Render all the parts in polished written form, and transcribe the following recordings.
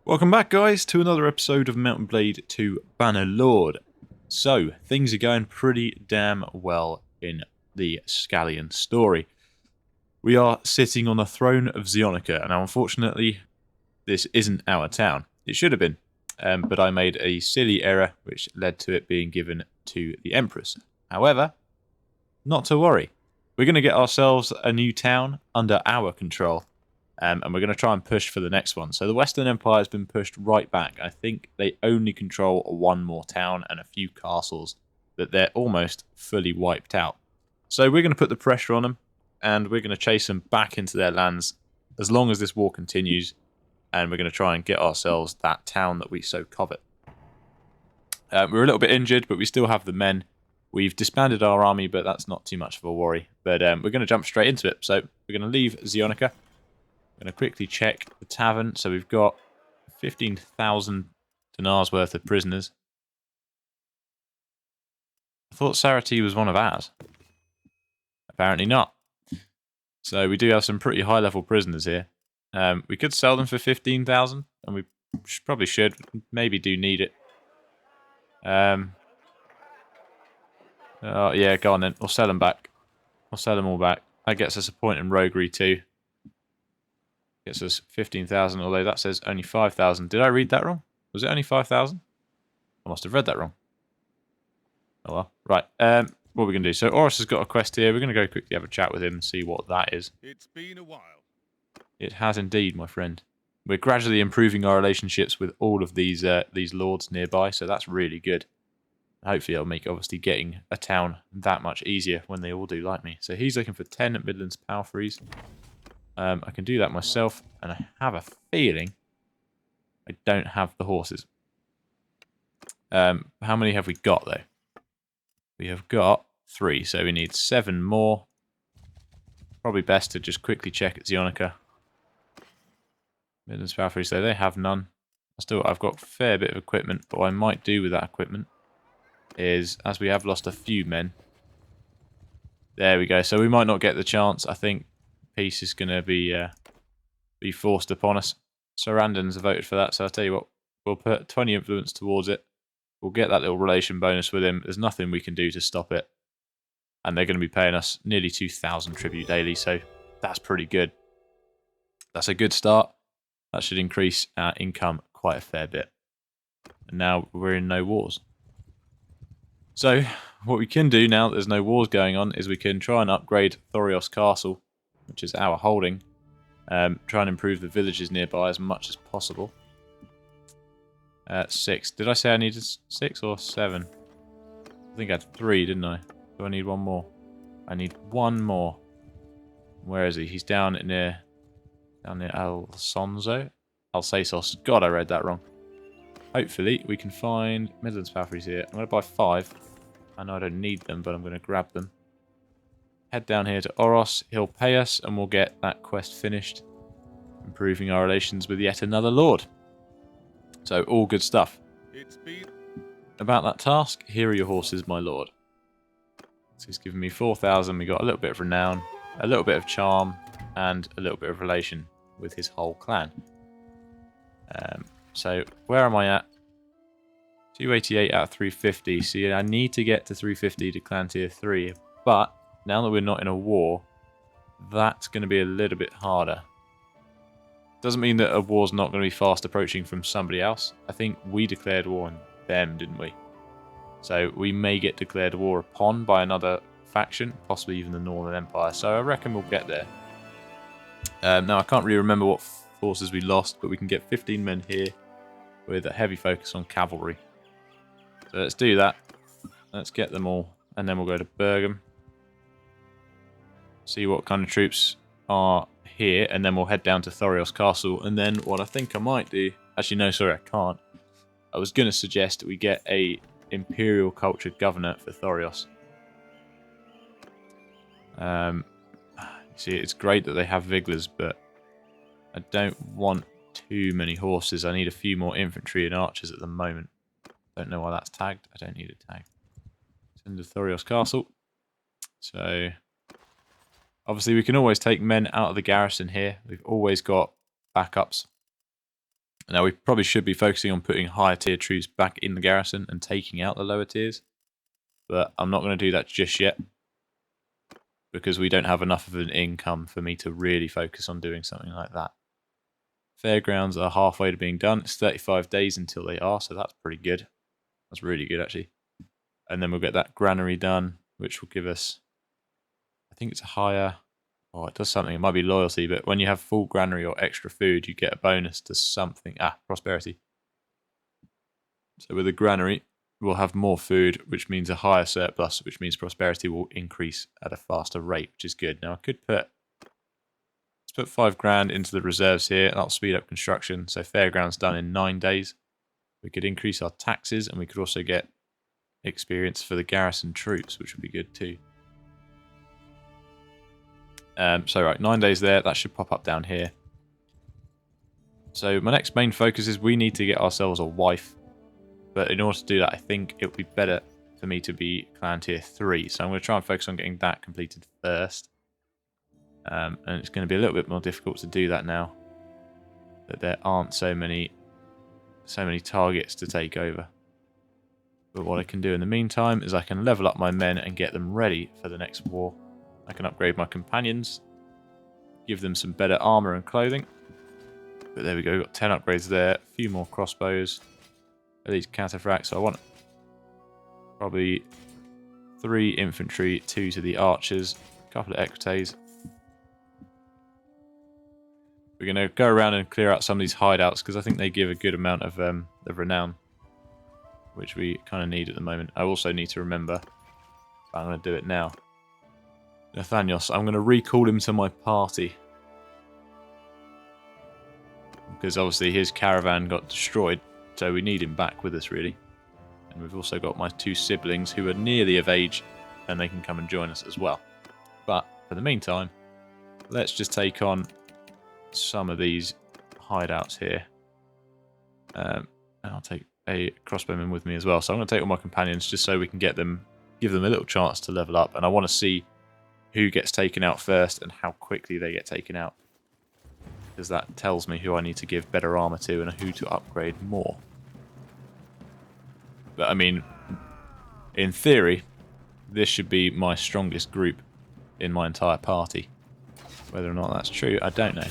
Welcome back, guys, to another episode of Blade II Bannerlord. So, things are going pretty damn well in the Scallion story. We are sitting on the throne of Zionica. Now, unfortunately, this isn't our town. It should have been, but I made a silly error which led to it being given to the Empress. However, not to worry. We're going to get ourselves a new town under our control. And we're going to try and push for the next one. So the Western Empire has been pushed right back. I think they only control one more town and a few castles, that they're almost fully wiped out. So we're going to put the pressure on them, and we're going to chase them back into their lands as long as this war continues, and we're going to try and get ourselves that town that we so covet. We're a little bit injured, but we still have the men. We've disbanded our army, but that's not too much of a worry. But we're going to jump straight into it. So we're going to leave Zionica. I'm going to quickly check the tavern. So we've got 15,000 dinars worth of prisoners. I thought Sarati was one of ours. Apparently not. So we do have some pretty high level prisoners here. We could sell them for 15,000, and we probably should. Maybe do need it. Yeah, go on then. We'll sell them back. We'll sell them all back. That gets us a point in roguery too. Gets us 15,000, although that says only 5,000. Did I read that wrong? Was it only 5,000? I must have read that wrong. Oh well. Right. What are we going to do? So Oris has got a quest here. We're going to go quickly have a chat with him and see what that is. It's been a while. It has indeed, my friend. We're gradually improving our relationships with all of these lords nearby, so that's really good. Hopefully it'll make, obviously, getting a town that much easier when they all do like me. So he's looking for 10 Midlands Palfreys. I can do that myself, and I have a feeling I don't have the horses. How many have we got, though? We have got 3, so we need 7 more. Probably best to just quickly check at Zionica. Midlands Palfreys, so they have none. I've got a fair bit of equipment, but what I might do with that equipment is, as we have lost a few men. There we go, so we might not get the chance. I think peace is going to be forced upon us. Sarandons have voted for that, so I'll tell you what, we'll put 20 influence towards it. We'll get that little relation bonus with him. There's nothing we can do to stop it. And they're going to be paying us nearly 2,000 tribute daily, so that's pretty good. That's a good start. That should increase our income quite a fair bit. And now we're in no wars. So, what we can do now that there's no wars going on is we can try and upgrade Thorios Castle, which is our holding. Try and improve the villages nearby as much as possible. 6. Did I say I needed 6 or 7? I think I had 3, didn't I? Do I need one more? I need one more. Where is he? He's down near Alsasos. God, I read that wrong. Hopefully, we can find Midlands Palfreys here. I'm going to buy 5. I know I don't need them, but I'm going to grab them. Head down here to Oros. He'll pay us, and we'll get that quest finished. Improving our relations with yet another lord. So, all good stuff. About that task, here are your horses, my lord. So he's given me 4,000. We got a little bit of renown, a little bit of charm, and a little bit of relation with his whole clan. So, where am I at? 288 out of 350. See, I need to get to 350 to clan tier 3. But, now that we're not in a war, that's going to be a little bit harder. Doesn't mean that a war's not going to be fast approaching from somebody else. I think we declared war on them, didn't we? So, we may get declared war upon by another faction, possibly even the Northern Empire. So, I reckon we'll get there. Now, I can't really remember what forces we lost, but we can get 15 men here with a heavy focus on cavalry. So let's do that. Let's get them all, and then we'll go to Bergam. See what kind of troops are here, and then we'll head down to Thorios Castle. And then what I think I might do... Actually, no, sorry, I can't. I was going to suggest that we get a Imperial cultured governor for Thorios. See, it's great that they have Viglers, but I don't want too many horses. I need a few more infantry and archers at the moment. Don't know why that's tagged. I don't need it tagged. Send to Thorios Castle. So, obviously we can always take men out of the garrison here. We've always got backups. Now, we probably should be focusing on putting higher tier troops back in the garrison and taking out the lower tiers. But I'm not going to do that just yet, because we don't have enough of an income for me to really focus on doing something like that. Fairgrounds are halfway to being done. It's 35 days until they are, so that's pretty good. That's really good, actually. And then we'll get that granary done, which will give us, I think it's a higher, oh, it does something. It might be loyalty, but when you have full granary or extra food, you get a bonus to something. Prosperity. So with the granary, we'll have more food, which means a higher surplus, which means prosperity will increase at a faster rate, which is good. Now, I could put, let's put 5 grand into the reserves here. That'll speed up construction. So fairgrounds done in 9 days. We could increase our taxes, and we could also get experience for the garrison troops, which would be good too. So right, 9 days there. That should pop up down here. So my next main focus is we need to get ourselves a wife. But in order to do that, I think it would be better for me to be clan tier 3. So I'm going to try and focus on getting that completed first. And it's going to be a little bit more difficult to do that now that there aren't so many targets to take over. But what I can do in the meantime is I can level up my men and get them ready for the next war. I can upgrade my companions, give them some better armor and clothing. But there we go, we've got 10 upgrades there, a few more crossbows, elite cataphracts. So I want probably 3 infantry, 2 to the archers, a couple of equites. We're going to go around and clear out some of these hideouts because I think they give a good amount of renown, which we kind of need at the moment. I also need to remember, but I'm going to do it now. Nathanios, I'm going to recall him to my party. Because obviously his caravan got destroyed, so we need him back with us really. And we've also got my 2 siblings who are nearly of age, and they can come and join us as well. But for the meantime, let's just take on some of these hideouts here. And I'll take a crossbowman with me as well. So I'm going to take all my companions just so we can give them a little chance to level up. And I want to see who gets taken out first and how quickly they get taken out, because that tells me who I need to give better armor to and who to upgrade more. But I mean, in theory, this should be my strongest group in my entire party. Whether or not that's true, I don't know.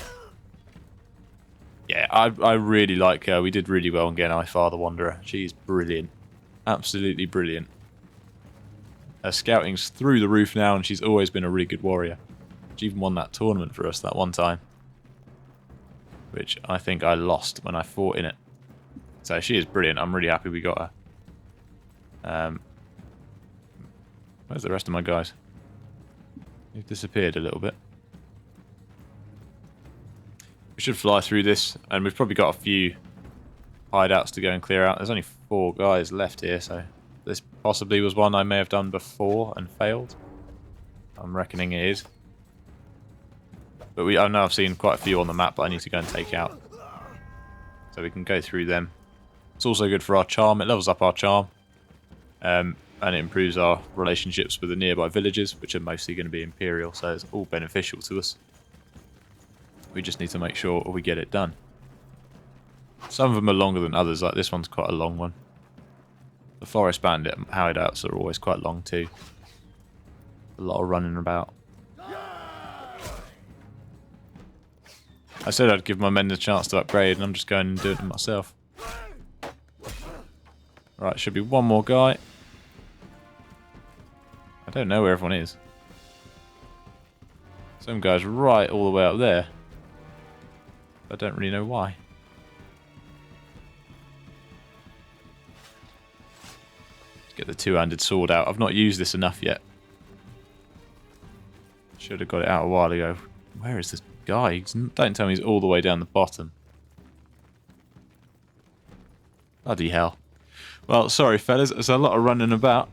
Yeah, I really like her. We did really well on getting Ifar the Wanderer. She's brilliant. Absolutely brilliant. Her scouting's through the roof now, and she's always been a really good warrior. She even won that tournament for us that one time, which I think I lost when I fought in it. So she is brilliant. I'm really happy we got her. Where's the rest of my guys? They've disappeared a little bit. We should fly through this, and we've probably got a few hideouts to go and clear out. There's only 4 guys left here, so this possibly was one I may have done before and failed. I'm reckoning it is. But I know I've seen quite a few on the map that I need to go and take out. So we can go through them. It's also good for our charm. It levels up our charm. And it improves our relationships with the nearby villages, which are mostly going to be Imperial, so it's all beneficial to us. We just need to make sure we get it done. Some of them are longer than others, like this one's quite a long one. The Forest Bandit hideouts are always quite long too. A lot of running about. I said I'd give my men the chance to upgrade, and I'm just going and doing it myself. Right, should be one more guy. I don't know where everyone is. Some guy's right all the way up there. I don't really know why. Let's get the 2-handed sword out. I've not used this enough yet. Should have got it out a while ago. Where is this guy? Don't tell me he's all the way down the bottom. Bloody hell. Well, sorry fellas, there's a lot of running about.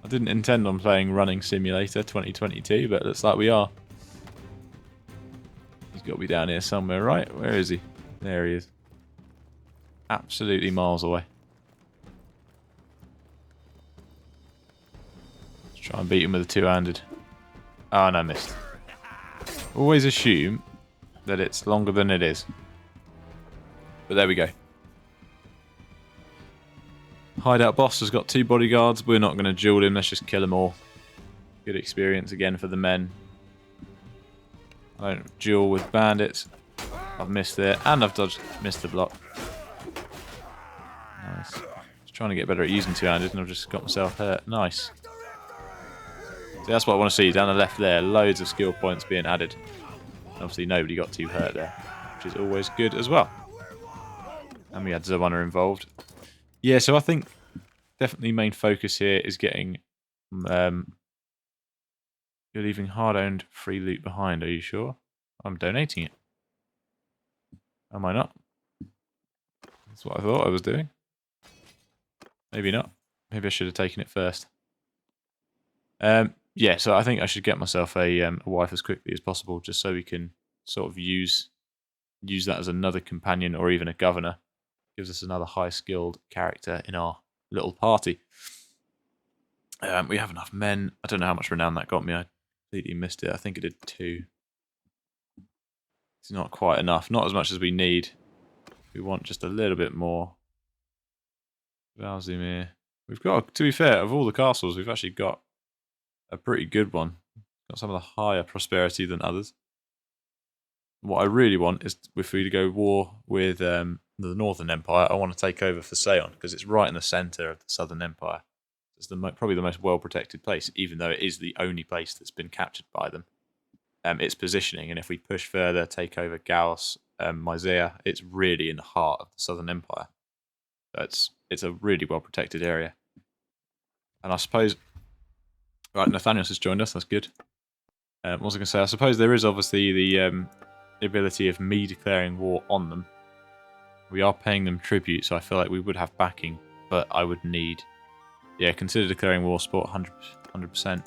I didn't intend on playing Running Simulator 2022, but it looks like we are. He's got to be down here somewhere, right? Where is he? There he is. Absolutely miles away. Let's try and beat him with a 2-handed. Oh, no, missed. Always assume that it's longer than it is. But there we go. Hideout boss has got 2 bodyguards. We're not going to duel him. Let's just kill them all. Good experience again for the men. I don't duel with bandits. I've missed it. And I've missed the block. Nice. Just trying to get better at using two-handed and I've just got myself hurt. Nice. See, that's what I want to see. Down the left there, loads of skill points being added. Obviously nobody got too hurt there, which is always good as well. And we had Zawana involved. Yeah, so I think definitely main focus here is getting... you're leaving hard-owned free loot behind, are you sure? I'm donating it. Am I not? That's what I thought I was doing. Maybe not. Maybe I should have taken it first. Yeah, so I think I should get myself a wife as quickly as possible, just so we can sort of use that as another companion or even a governor. Gives us another high-skilled character in our little party. We have enough men. I don't know how much renown that got me. I completely missed it. I think it did 2. It's not quite enough. Not as much as we need. We want just a little bit more. Valzimir. We've got, to be fair, of all the castles, we've actually got a pretty good one. Got some of the higher prosperity than others. What I really want is if we go war with the Northern Empire, I want to take over for Seon, because it's right in the centre of the Southern Empire. It's probably the most well-protected place, even though it is the only place that's been captured by them. Its positioning, and if we push further, take over Gauss, Myzea, it's really in the heart of the Southern Empire. So it's a really well-protected area. And I suppose... Right, Nathaniel has joined us, that's good. What was I going to say? I suppose there is obviously the ability of me declaring war on them. We are paying them tribute, so I feel like we would have backing, but I would need... Yeah, consider declaring war, support 100%.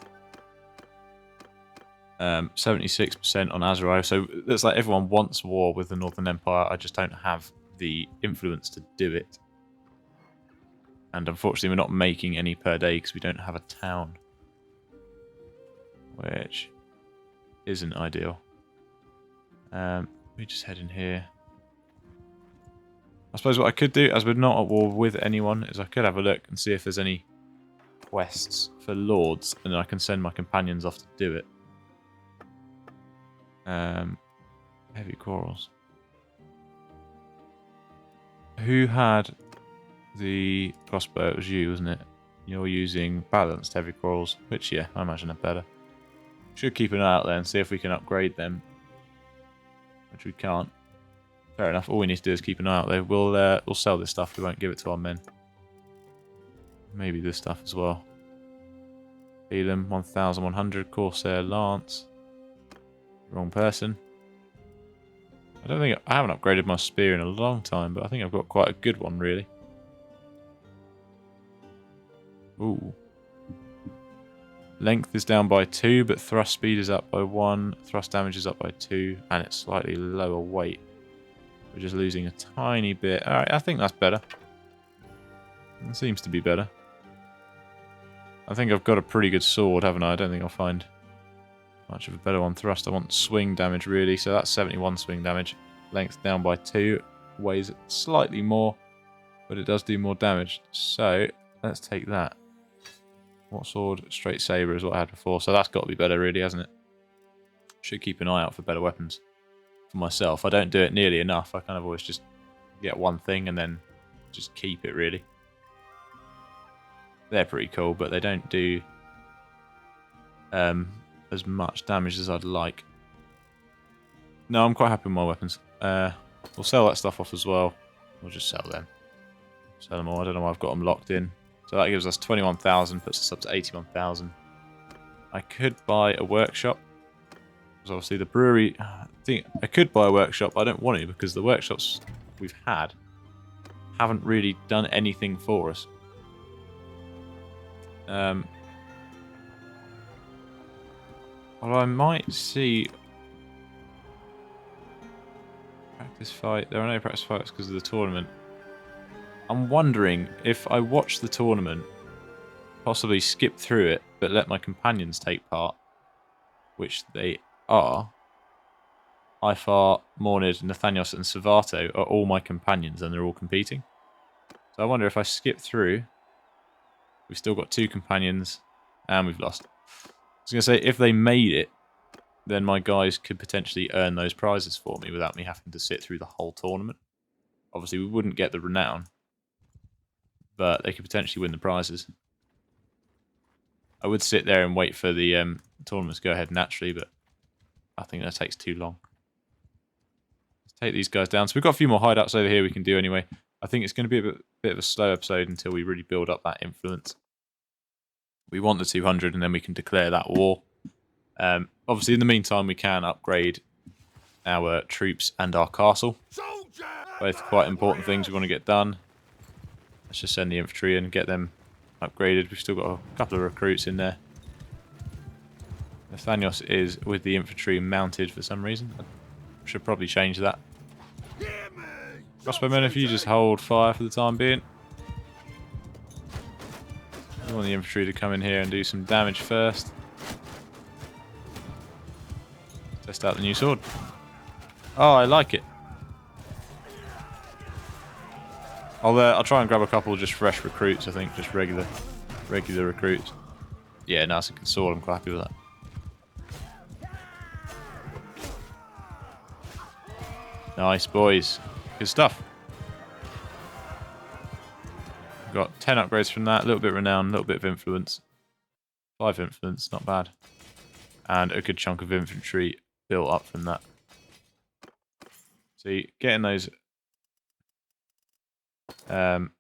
76% on Azrael, so it's like everyone wants war with the Northern Empire, I just don't have the influence to do it. And unfortunately we're not making any per day because we don't have a town. Which isn't ideal. We just head in here. I suppose what I could do, as we're not at war with anyone, is I could have a look and see if there's any quests for lords, and then I can send my companions off to do it. Heavy quarrels. Who had the crossbow? It was you, wasn't it? You're using balanced heavy quarrels, which, yeah, I imagine are better. Should keep an eye out there and see if we can upgrade them, which we can't. Fair enough. All we need to do is keep an eye out there. We'll sell this stuff. We won't give it to our men. Maybe this stuff as well. Elam 1100 Corsair Lance. Wrong person. I haven't upgraded my spear in a long time, but I think I've got quite a good one really. Ooh. Length is down by 2, but thrust speed is up by 1, thrust damage is up by 2, and it's slightly lower weight. We're just losing a tiny bit. Alright, I think that's better. It seems to be better. I think I've got a pretty good sword, haven't I? I don't think I'll find much of a better one. Thrust, I want swing damage really, so that's 71 swing damage. Length down by 2, weighs slightly more, but it does do more damage. So, let's take that. What sword? Straight saber is what I had before, so that's got to be better really, hasn't it? Should keep an eye out for better weapons for myself. I don't do it nearly enough. I kind of always just get one thing and then just keep it really. They're pretty cool, but they don't do as much damage as I'd like. No, I'm quite happy with my weapons. We'll sell that stuff off as well. We'll just sell them. Sell them all. I don't know why I've got them locked in. So that gives us 21,000, puts us up to 81,000. I could buy a workshop. Because obviously the brewery... I could buy a workshop. I don't want to because the workshops we've had haven't really done anything for us. Well, I might see... Practice fight. There are no practice fights because of the tournament. I'm wondering if I watch the tournament, possibly skip through it, but let my companions take part, which they are, Ifar, Mornid, Nathanios, and Savato are all my companions, and they're all competing. So I wonder if I skip through, we've still got 2 companions, and we've lost. I was going to say, if they made it, then my guys could potentially earn those prizes for me without me having to sit through the whole tournament. Obviously, we wouldn't get the renown, but they could potentially win the prizes. I would sit there and wait for the tournaments to go ahead naturally, but I think that takes too long. Let's take these guys down. So we've got a few more hideouts over here we can do anyway. I think it's going to be a bit of a slow episode until we really build up that influence. We want the 200 and then we can declare that war. Obviously, in the meantime, we can upgrade our troops and our castle. Both quite important things we want to get done. Let's just send the infantry in and get them upgraded. We've still got a couple of recruits in there. Nathanios is with the infantry mounted for some reason. I should probably change that. Crossbowmen, if you just hold fire for the time being. I want the infantry to come in here and do some damage first. Test out the new sword. Oh, I like it. I'll try and grab a couple just fresh recruits, I think, just regular recruits. Yeah, nice and good sword, I'm quite happy with that. Nice, boys. Good stuff. Got 10 upgrades from that, a little bit of renown, a little bit of influence. 5 influence, not bad. And a good chunk of infantry built up from that. See, getting those... getting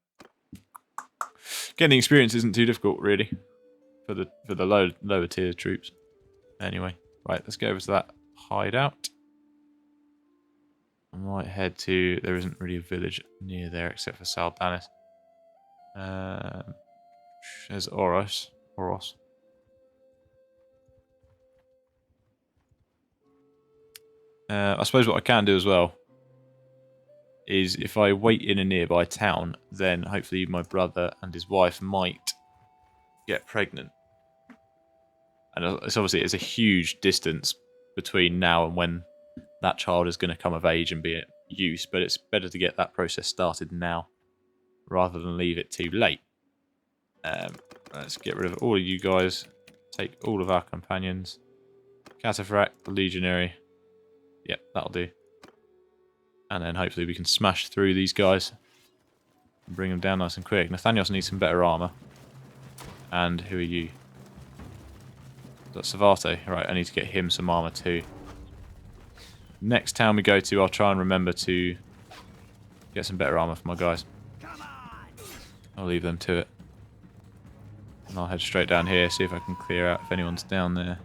experience isn't too difficult, really, for the lower tier troops. Anyway, right, let's go over to that hideout. I might head to... There isn't really a village near there except for Saldanis. There's Oros. I suppose what I can do as well is if I wait in a nearby town, then hopefully my brother and his wife might get pregnant. And it's a huge distance between now and when that child is going to come of age and be at use, but it's better to get that process started now rather than leave it too late. Let's get rid of all of you guys. Take all of our companions. Cataphract, the legionary. Yep, that'll do. And then hopefully we can smash through these guys and bring them down nice and quick. Nathanios needs some better armour. And who are you? That's Savato. Right, I need to get him some armour too. Next town we go to, I'll try and remember to get some better armour for my guys. I'll leave them to it. And I'll head straight down here, see if I can clear out if anyone's down there.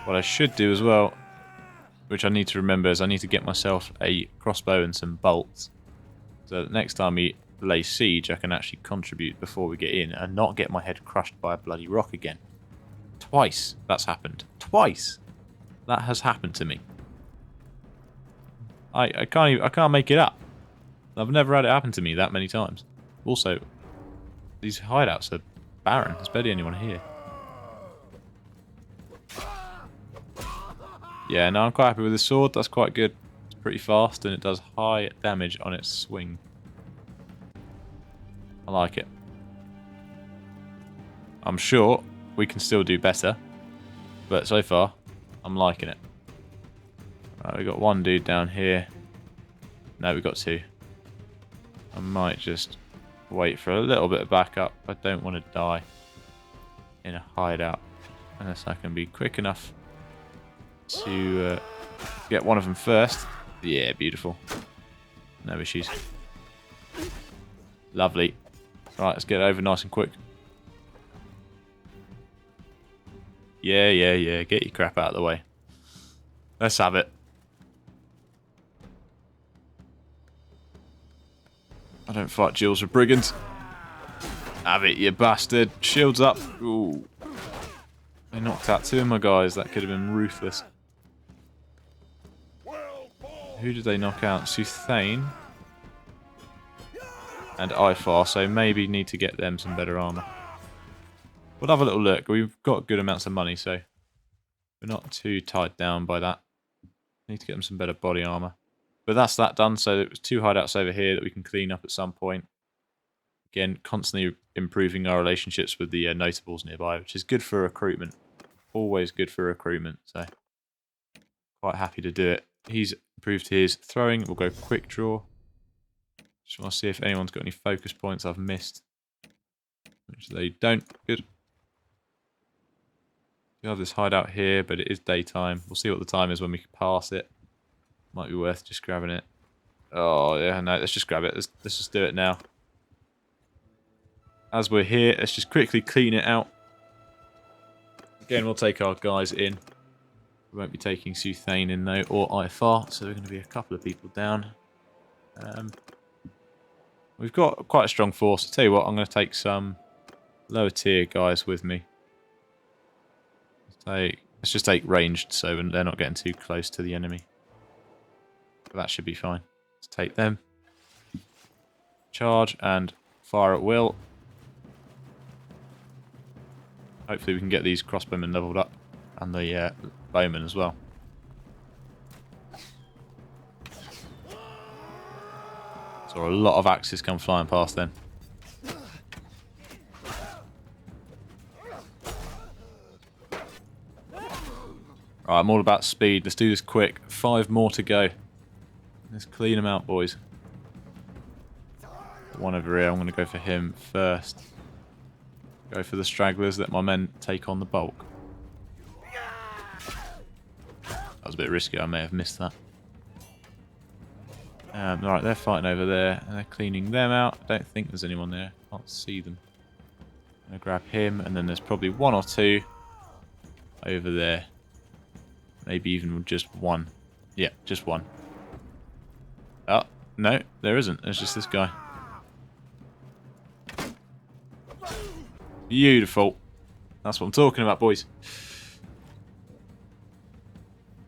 What I should do as well, which I need to remember, is I need to get myself a crossbow and some bolts. So that next time we lay siege, I can actually contribute before we get in and not get my head crushed by a bloody rock again. Twice that's happened. Twice that has happened to me. I can't make it up. I've never had it happen to me that many times. Also, these hideouts are barren. There's barely anyone here. Yeah, no, I'm quite happy with the sword. That's quite good. It's pretty fast and it does high damage on its swing. I like it. I'm sure we can still do better, but so far, I'm liking it. Right, we've got one dude down here. No, we've got 2. I might just wait for a little bit of backup. I don't want to die in a hideout unless I can be quick enough to get one of them first. Yeah, beautiful. No issues. Lovely. Right, let's get over nice and quick. Yeah. Get your crap out of the way. Let's have it. I don't fight duels with brigands. Have it, you bastard. Shields up. Ooh. They knocked out 2 of my guys. That could have been ruthless. Who did they knock out? Suthane and Ifar, so maybe need to get them some better armour. We'll have a little look. We've got good amounts of money, so We're not too tied down by that. Need to get them some better body armor. But that's that done, so there's 2 hideouts over here that we can clean up at some point. Again, constantly improving our relationships with the notables nearby, which is good for recruitment. Always good for recruitment, so quite happy to do it. He's improved his throwing. We'll go quick draw. Just want to see if anyone's got any focus points I've missed. Which they don't. Good. We have this hideout here, but it is daytime. We'll see what the time is when we pass it. Might be worth just grabbing it. Oh, yeah, no, let's just grab it. Let's just do it now. As we're here, let's just quickly clean it out. Again, we'll take our guys in. We won't be taking Suthane in, though, or IFR, so we're going to be a couple of people down. We've got quite a strong force. I'll tell you what, I'm going to take some lower tier guys with me. Let's just take ranged so they're not getting too close to the enemy. But that should be fine. Let's take them. Charge and fire at will. Hopefully we can get these crossbowmen leveled up. And the bowmen as well. Saw a lot of axes come flying past then. Right, I'm all about speed. Let's do this quick. 5 more to go. Let's clean them out, boys. One over here. I'm going to go for him first. Go for the stragglers. Let my men take on the bulk. That was a bit risky. I may have missed that. Right, they're fighting over there. And they're cleaning them out. I don't think there's anyone there. Can't see them. I'm going to grab him. And then there's probably 1 or 2 over there. Maybe even just 1. Yeah, just 1. Oh, no, there isn't. There's just this guy. Beautiful. That's what I'm talking about, boys.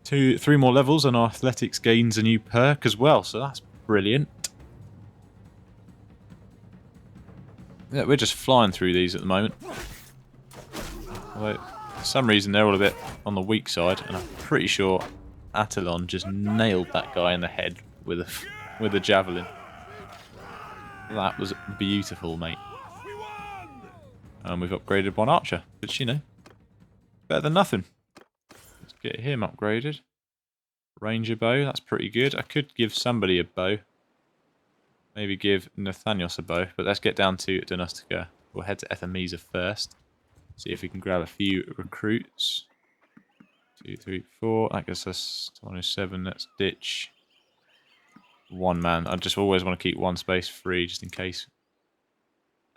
3 more levels and our athletics gains a new perk as well, so that's brilliant. Yeah, we're just flying through these at the moment. Although, for some reason, they're all a bit on the weak side, and I'm pretty sure Attilon just nailed that guy in the head with a javelin. That was beautiful, mate. And we've upgraded 1 archer, which, you know, better than nothing. Let's get him upgraded. Ranger bow, that's pretty good. I could give somebody a bow. Maybe give Nathanios a bow, but let's get down to Donustica. We'll head to Ethemisa first. See if we can grab a few recruits. 2, 3, 4. That gets us 27. Let's ditch 1 man. I just always want to keep 1 space free just in case.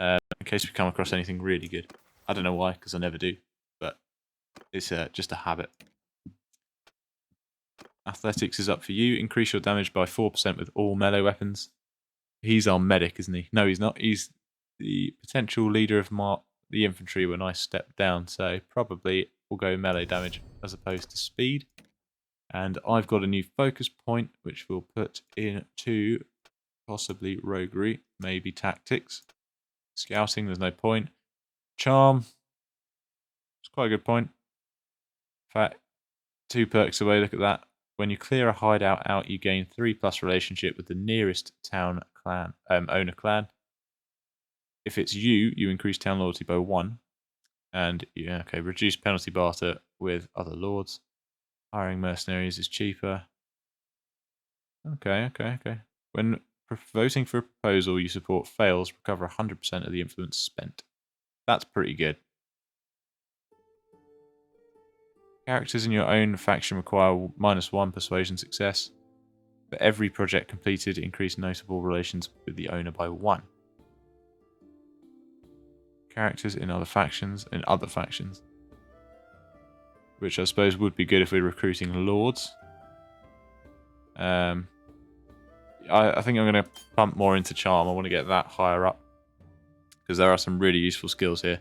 In case we come across anything really good. I don't know why, because I never do. But it's just a habit. Athletics is up for you. Increase your damage by 4% with all melee weapons. He's our medic, isn't he? No, he's not. He's the potential leader of the infantry when I step down. So probably we'll go melee damage as opposed to speed. And I've got a new focus point, which we'll put into possibly roguery, maybe tactics. Scouting, there's no point. Charm, it's quite a good point. In fact, 2 perks away, look at that. When you clear a hideout out, you gain 3+ relationship with the nearest town clan, owner clan. If it's you, you increase town loyalty by 1. And, yeah, okay, reduce penalty barter with other lords. Hiring mercenaries is cheaper. Okay. When voting for a proposal you support fails, recover 100% of the influence spent. That's pretty good. Characters in your own faction require -1 persuasion success. For every project completed, increase notable relations with the owner by 1. Characters in other factions, which I suppose would be good if we're recruiting lords. I think I'm going to pump more into charm. I want to get that higher up because there are some really useful skills here.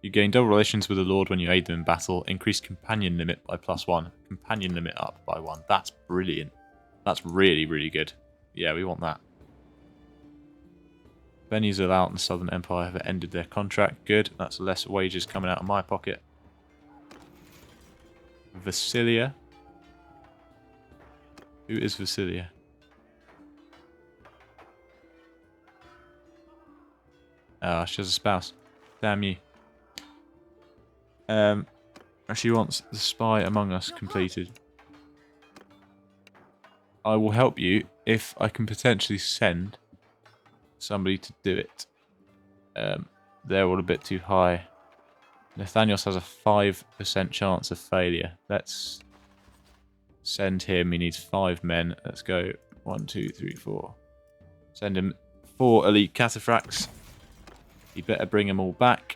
You gain double relations with the Lord when you aid them in battle. Increase companion limit by +1. Companion limit up by 1. That's brilliant. That's really, really good. Yeah, we want that. Venues out in the Southern Empire have ended their contract. Good. That's less wages coming out of my pocket. Vasilia. Who is Vasilia? Oh, she has a spouse. Damn you. She wants the spy among us completed. I will help you if I can potentially send somebody to do it. They're all a bit too high. Nathaniel has a 5% chance of failure. Let's send him. He needs 5 men. Let's go. 1, 2, 3, 4. Send him 4 elite cataphracts. He better bring them all back.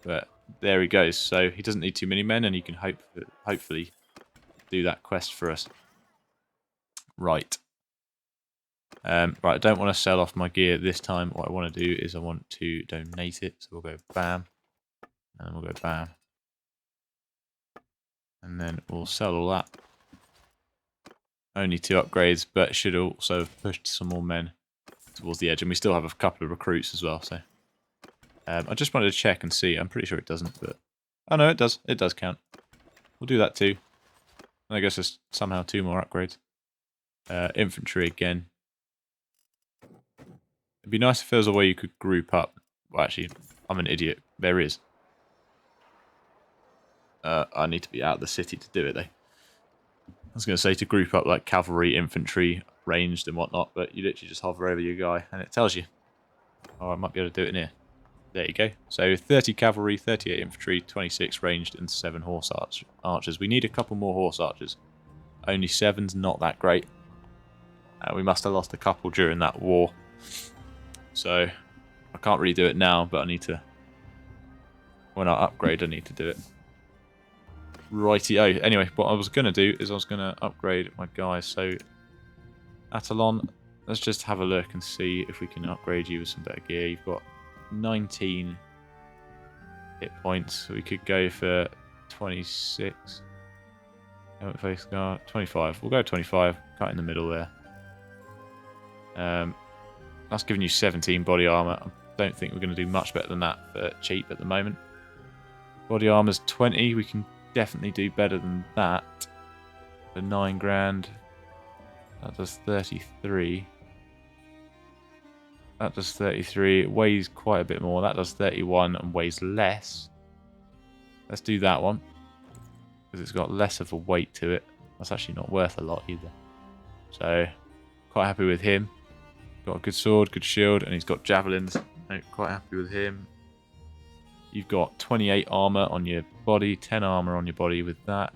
But there he goes. So he doesn't need too many men, and he can hopefully do that quest for us. Right. Right, I don't want to sell off my gear this time. What I want to do is I want to donate it. So we'll go bam. And then we'll go bam. And then we'll sell all that. Only 2 upgrades, but should also have pushed some more men towards the edge. And we still have a couple of recruits as well. So I just wanted to check and see. I'm pretty sure it doesn't, but... Oh no, it does. It does count. We'll do that too. And I guess there's somehow 2 more upgrades. Infantry again. It'd be nice if there was a way you could group up. Well, actually, I'm an idiot. There is. I need to be out of the city to do it, though. I was going to say to group up like cavalry, infantry, ranged and whatnot, but you literally just hover over your guy and it tells you. Oh, I might be able to do it in here. There you go. So 30 cavalry, 38 infantry, 26 ranged, and 7 horse archers. We need a couple more horse archers. Only 7's not that great. We must have lost a couple during that war. So I can't really do it now, but I need to... When I upgrade, I need to do it. Righty-o. Anyway, what I was going to do is I was going to upgrade my guys. So, Atalon, let's just have a look and see if we can upgrade you with some better gear. You've got 19 hit points. So we could go for 26. Face guard, 25. We'll go 25. Cut in the middle there. That's giving you 17 body armor. I don't think we're going to do much better than that for cheap at the moment. Body armor's 20. We can definitely do better than that. For 9 grand. That does 33. That does 33. It weighs quite a bit more. That does 31 and weighs less. Let's do that one. Because it's got less of a weight to it. That's actually not worth a lot either. So, quite happy with him. Got a good sword, good shield, and he's got javelins. Quite happy with him. You've got 28 armor on your body, 10 armor on your body with that.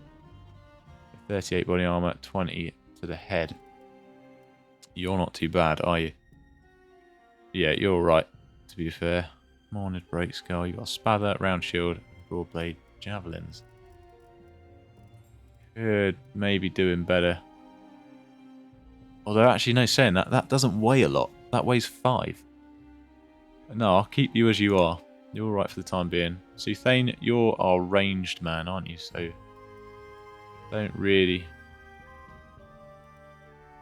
38 body armor, 20 to the head. You're not too bad, are you? Yeah, you're alright, to be fair. Mornid break skull. You've got spather, round shield, broad blade, javelins. Could maybe doing better. Although, actually, no, saying that, that doesn't weigh a lot. That weighs 5. No, I'll keep you as you are. You're alright for the time being. See, Thane, you're our ranged man, aren't you? So, don't really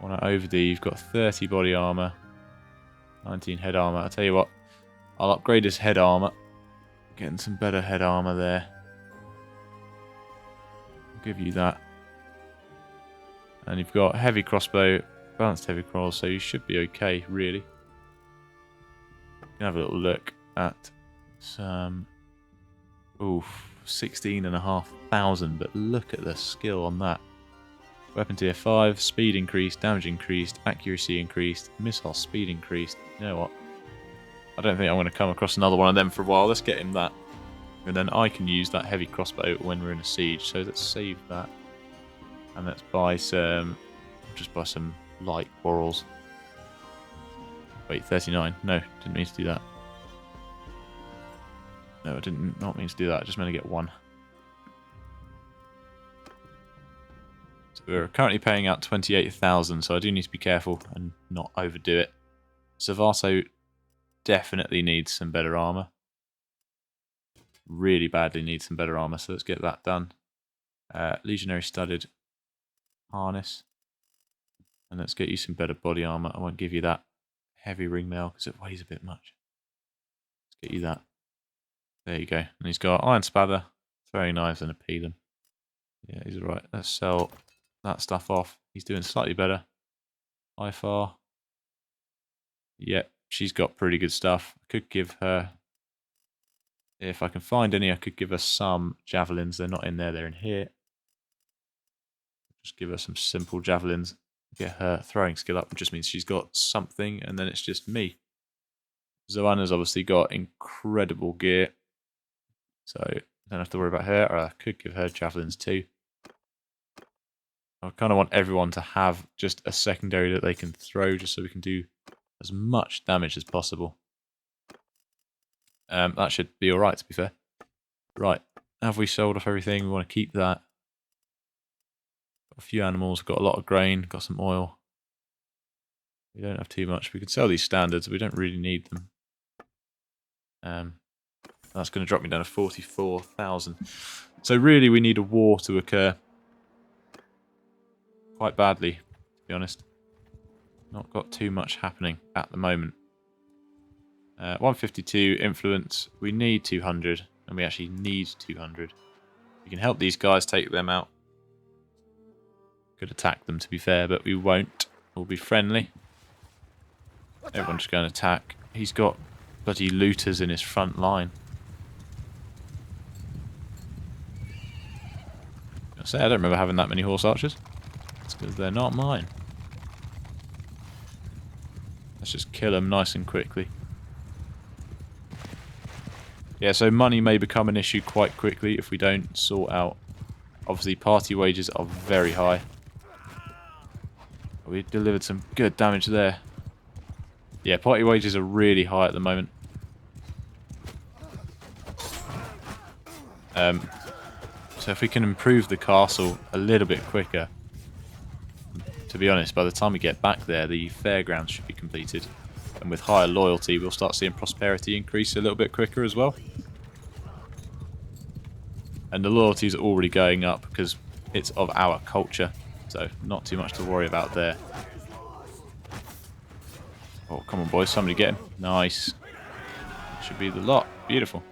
want to overdo. You've got 30 body armor, 19 head armor. I'll tell you what, I'll upgrade his head armor. Getting some better head armor there. I'll give you that. And you've got heavy crossbow, balanced heavy cross, so you should be okay, really. You can have a little look at some... Oof, 16,500, but look at the skill on that. Weapon tier 5, speed increased, damage increased, accuracy increased, missile speed increased. You know what? I don't think I'm going to come across another one of them for a while. Let's get him that. And then I can use that heavy crossbow when we're in a siege. So let's save that. And let's buy some... Just buy some light quarrels. Wait, 39. No, didn't mean to do that. No, I didn't not mean to do that. I just meant to get 1. So we're currently paying out 28,000, so I do need to be careful and not overdo it. Savato definitely needs some better armor. Really badly needs some better armor, so let's get that done. Legionary studded harness. And let's get you some better body armor. I won't give you that heavy ring mail because it weighs a bit much. Let's get you that. There you go. And he's got iron spather, throwing knives, and a peeler. Yeah, he's alright. Let's sell that stuff off. He's doing slightly better. IFR. Yep, she's got pretty good stuff. I could give her... If I can find any, I could give her some javelins. They're not in there, they're in here. Just give her some simple javelins. Get her throwing skill up. It just means she's got something, and then it's just me. Zoanna's obviously got incredible gear. So, don't have to worry about her. Or I could give her javelins too. I kind of want everyone to have just a secondary that they can throw, just so we can do as much damage as possible. That should be alright, to be fair. Right, have we sold off everything? We want to keep that. Got a few animals, got a lot of grain, got some oil. We don't have too much. We can sell these standards, we don't really need them. That's going to drop me down to 44,000. So really we need a war to occur. Quite badly, to be honest. Not got too much happening at the moment. 152 influence. We need 200, and we actually need 200. We can help these guys take them out. Could attack them, to be fair, but we won't. We'll be friendly. Everyone's just going to attack. He's got bloody looters in his front line. I say I don't remember having that many horse archers. It's because they're not mine. Let's just kill them nice and quickly. Yeah, so money may become an issue quite quickly if we don't sort out. Obviously, party wages are very high. We delivered some good damage there. Yeah, party wages are really high at the moment. So if we can improve the castle a little bit quicker, to be honest, by the time we get back there, the fairgrounds should be completed. And with higher loyalty, we'll start seeing prosperity increase a little bit quicker as well. And the loyalty is already going up because it's of our culture. So not too much to worry about there. Oh, come on, boys. Somebody get him. Nice. Should be the lot. Beautiful.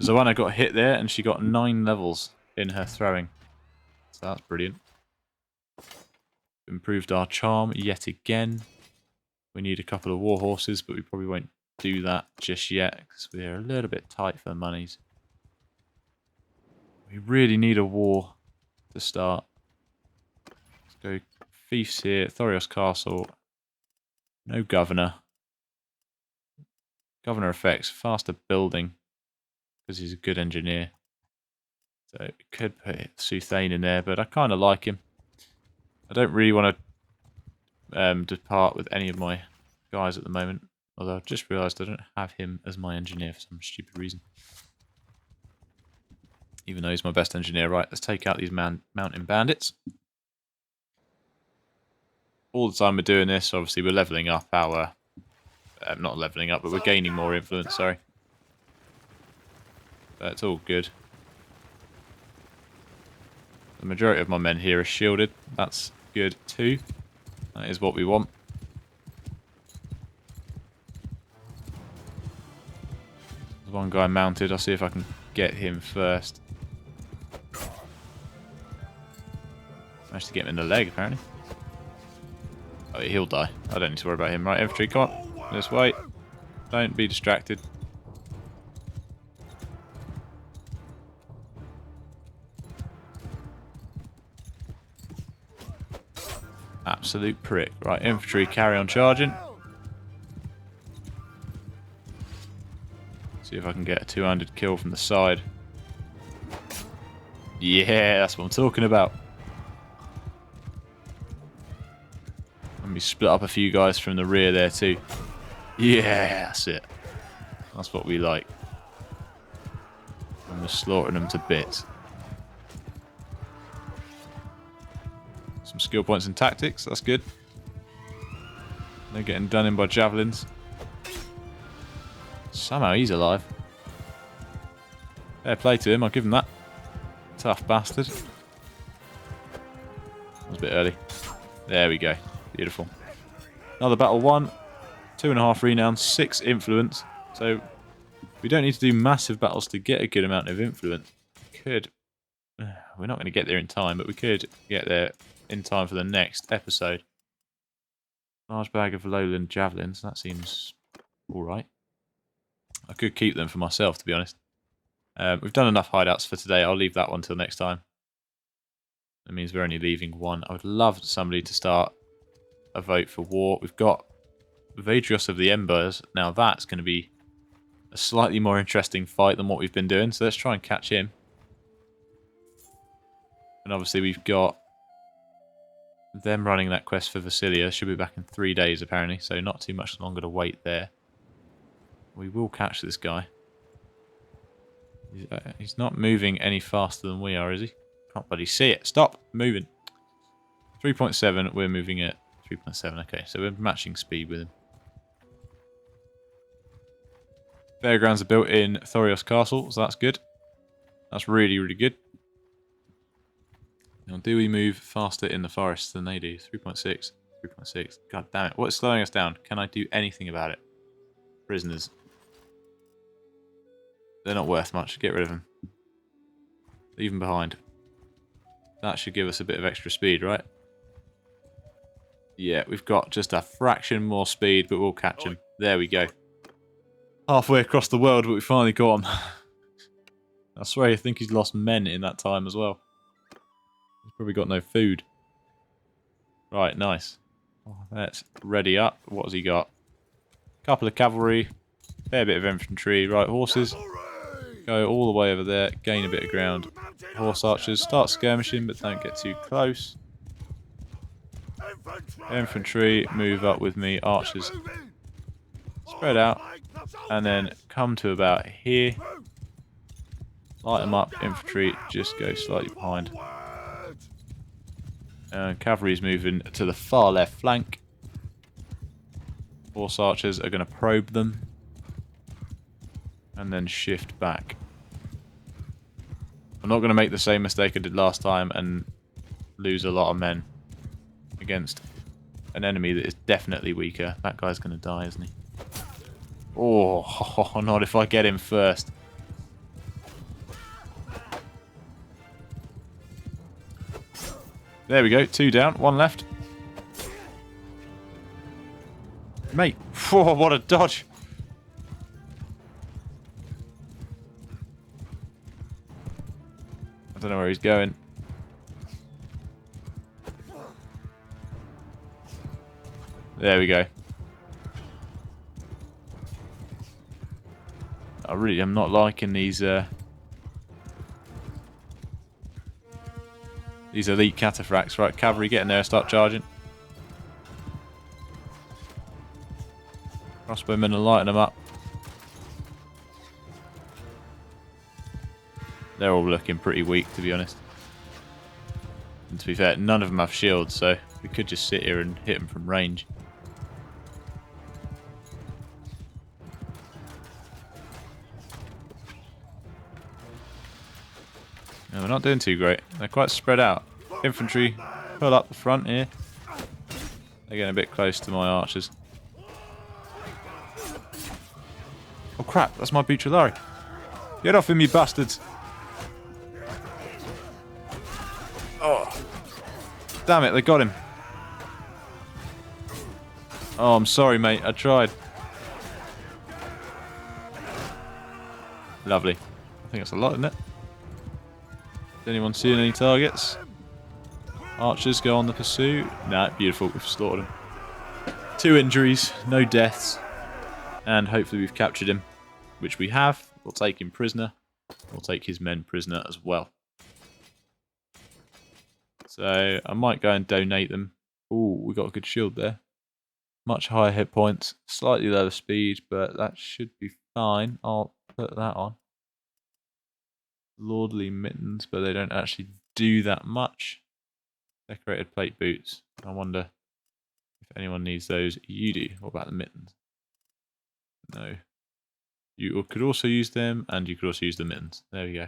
Zoanna got hit there, and she got 9 levels in her throwing. So that's brilliant. Improved our charm yet again. We need a couple of war horses, but we probably won't do that just yet because we're a little bit tight for the monies. We really need a war to start. Let's go fiefs here. Thorios Castle. No governor. Governor effects. Faster building because he's a good engineer. So we could put Suthane in there, but I kind of like him. I don't really want to depart with any of my guys at the moment. Although I've just realised I don't have him as my engineer for some stupid reason. Even though he's my best engineer. Right, let's take out these mountain bandits. All the time we're doing this, obviously we're levelling up our... not levelling up, but we're gaining more influence, sorry. But it's all good. The majority of my men here are shielded. That's good too. That is what we want. There's one guy mounted. I'll see if I can get him first. Managed to get him in the leg, apparently. Oh, he'll die. I don't need to worry about him. Right, infantry, come on. This way. Don't be distracted. Absolute prick. Right, infantry, carry on charging. See if I can get a 200 kill from the side. Yeah, that's what I'm talking about. Let me split up a few guys from the rear there too. Yeah, that's it. That's what we like. And we're slaughtering them to bits. Some skill points and tactics, that's good. They're getting done in by javelins. Somehow he's alive. Fair play to him, I'll give him that. Tough bastard. That was a bit early. There we go. Beautiful. Another battle won. 2.5 renown, 6 influence. So we don't need to do massive battles to get a good amount of influence. We're not going to get there in time, but we could get there in time for the next episode. Large bag of lowland javelins. That seems alright. I could keep them for myself, to be honest. We've done enough hideouts for today. I'll leave that one till next time. That means we're only leaving one. I would love somebody to start a vote for war. We've got Vadrios of the Embers. Now that's going to be a slightly more interesting fight than what we've been doing. So let's try and catch him. And obviously we've got them running that quest for Vasilia. Should be back in 3 days apparently. So not too much longer to wait there. We will catch this guy. He's not moving any faster than we are, is he? Can't bloody see it. Stop moving. 3.7. We're moving at 3.7. Okay, so we're matching speed with him. Fairgrounds are built in Thorios Castle, so that's good. That's really, really good. Now, do we move faster in the forest than they do? 3.6. 3.6. God damn it. What's slowing us down? Can I do anything about it? Prisoners. They're not worth much. Get rid of them. Leave them behind. That should give us a bit of extra speed, right? Yeah, we've got just a fraction more speed, but we'll catch him. There we go. Halfway across the world, but we finally got him. I swear I think he's lost men in that time as well. He's probably got no food. Right, nice. Let's ready up. What has he got? Couple of cavalry. Fair bit of infantry. Right, horses. Go all the way over there. Gain a bit of ground. Horse archers. Start skirmishing, but don't get too close. Infantry, move up with me. Archers. Spread out. And then come to about here. Light them up. Infantry, just go slightly behind. Cavalry's moving to the far left flank. Horse archers are going to probe them. And then shift back. I'm not going to make the same mistake I did last time and lose a lot of men against an enemy that is definitely weaker. That guy's going to die, isn't he? Oh, not if I get him first. There we go. 2 down. 1 left. Mate. Oh, what a dodge. I don't know where he's going. There we go. I really am not liking these elite cataphracts. Right, cavalry, get in there and start charging. Crossbowmen are lighting them up. They're all looking pretty weak, to be honest. And to be fair, none of them have shields, so we could just sit here and hit them from range. No, we're not doing too great. They're quite spread out. Infantry, pull up the front here. They're getting a bit close to my archers. Oh crap, that's my Bucellari. Get off him, you bastards. Oh. Damn it, they got him. Oh, I'm sorry, mate. I tried. Lovely. I think that's a lot, isn't it? Is anyone seeing any targets? Archers go on the pursuit. Nah, beautiful. We've slaughtered him. 2 injuries, no deaths. And hopefully we've captured him. Which we have. We'll take him prisoner. We'll take his men prisoner as well. So I might go and donate them. Ooh, we got a good shield there. Much higher hit points. Slightly lower speed, but that should be fine. I'll put that on. Lordly mittens, but they don't actually do that much. Decorated plate boots. I wonder if anyone needs those. You do. What about the mittens? No. You could also use them, and you could also use the mittens. There we go.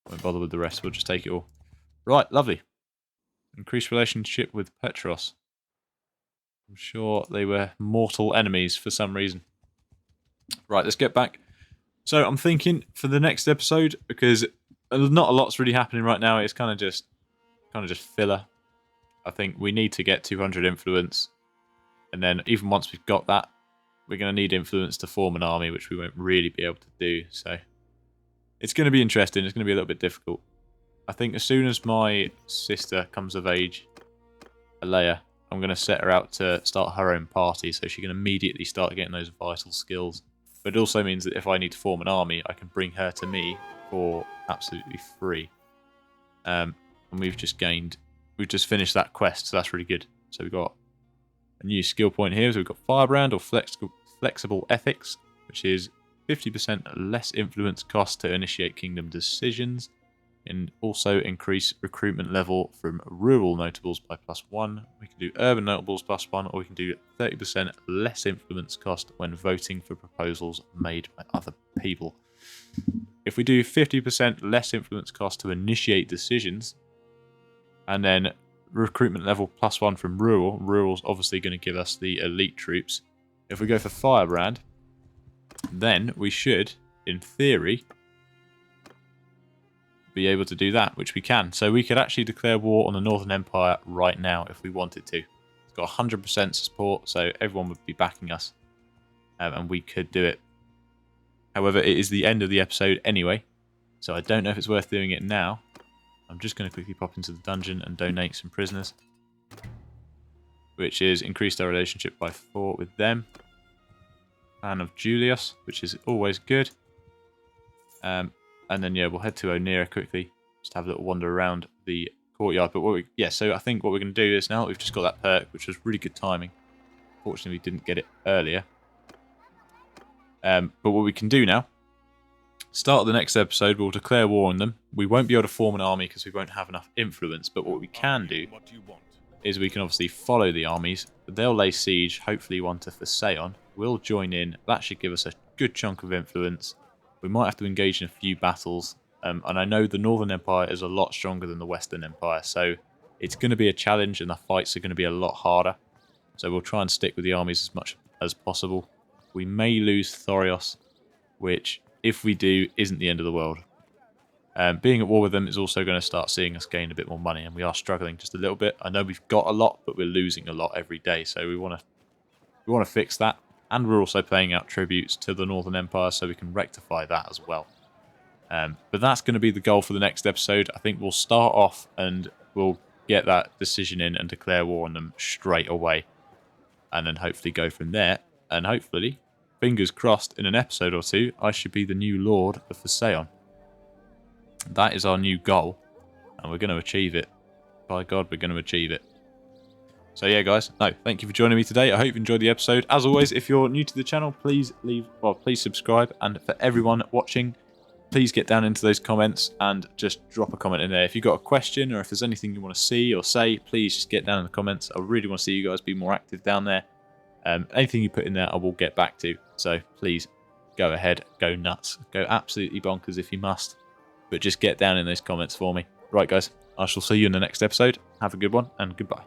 Won't bother with the rest. We'll just take it all. Right, lovely. Increased relationship with Petros. I'm sure they were mortal enemies for some reason. Right, let's get back. So I'm thinking for the next episode, because not a lot's really happening right now. It's kind of just filler. I think we need to get 200 influence, and then even once we've got that, we're going to need influence to form an army, which we won't really be able to do. So it's going to be interesting. It's going to be a little bit difficult. I think as soon as my sister comes of age, Alea, I'm going to set her out to start her own party, so she can immediately start getting those vital skills. But it also means that if I need to form an army, I can bring her to me for absolutely free. And we've just finished that quest, so that's really good. So we've got a new skill point here. So we've got Firebrand or Flexible Ethics, which is 50% less influence cost to initiate kingdom decisions, and also increase recruitment level from rural notables by +1. We can do urban notables +1, or we can do 30% less influence cost when voting for proposals made by other people. If we do 50% less influence cost to initiate decisions, and then recruitment level +1 from rural's obviously going to give us the elite troops. If we go for Firebrand, then we should, in theory, be able to do that, which we can. So we could actually declare war on the Northern Empire right now if we wanted to. It's got 100% support, so everyone would be backing us, and we could do it. However, it is the end of the episode anyway, so I don't know if it's worth doing it now. I'm just going to quickly pop into the dungeon and donate some prisoners, which is increased our relationship by 4 with them. Fan of Julius, which is always good. And then, yeah, we'll head to Onira quickly. Just have a little wander around the courtyard. But so I think what we're going to do is now we've just got that perk, which was really good timing. Fortunately, we didn't get it earlier. But what we can do now, start of the next episode, we'll declare war on them. We won't be able to form an army because we won't have enough influence. But what we can do is we can obviously follow the armies. They'll lay siege, hopefully one to Theseon. We'll join in. That should give us a good chunk of influence. We might have to engage in a few battles, and I know the Northern Empire is a lot stronger than the Western Empire, so it's going to be a challenge and the fights are going to be a lot harder. So we'll try and stick with the armies as much as possible. We may lose Thorios, which, if we do, isn't the end of the world. Being at war with them is also going to start seeing us gain a bit more money, and we are struggling just a little bit. I know we've got a lot, but we're losing a lot every day, so we want to fix that. And we're also paying out tributes to the Northern Empire, so we can rectify that as well. But that's going to be the goal for the next episode. I think we'll start off and we'll get that decision in and declare war on them straight away. And then hopefully go from there. And hopefully, fingers crossed, in an episode or two, I should be the new Lord of Theseon. That is our new goal. And we're going to achieve it. By God, we're going to achieve it. So yeah, guys, thank you for joining me today. I hope you enjoyed the episode. As always, if you're new to the channel, please subscribe. And for everyone watching, please get down into those comments and just drop a comment in there. If you've got a question or if there's anything you want to see or say, please just get down in the comments. I really want to see you guys be more active down there. Anything you put in there, I will get back to. So please go ahead, go nuts, go absolutely bonkers if you must. But just get down in those comments for me. Right, guys, I shall see you in the next episode. Have a good one and goodbye.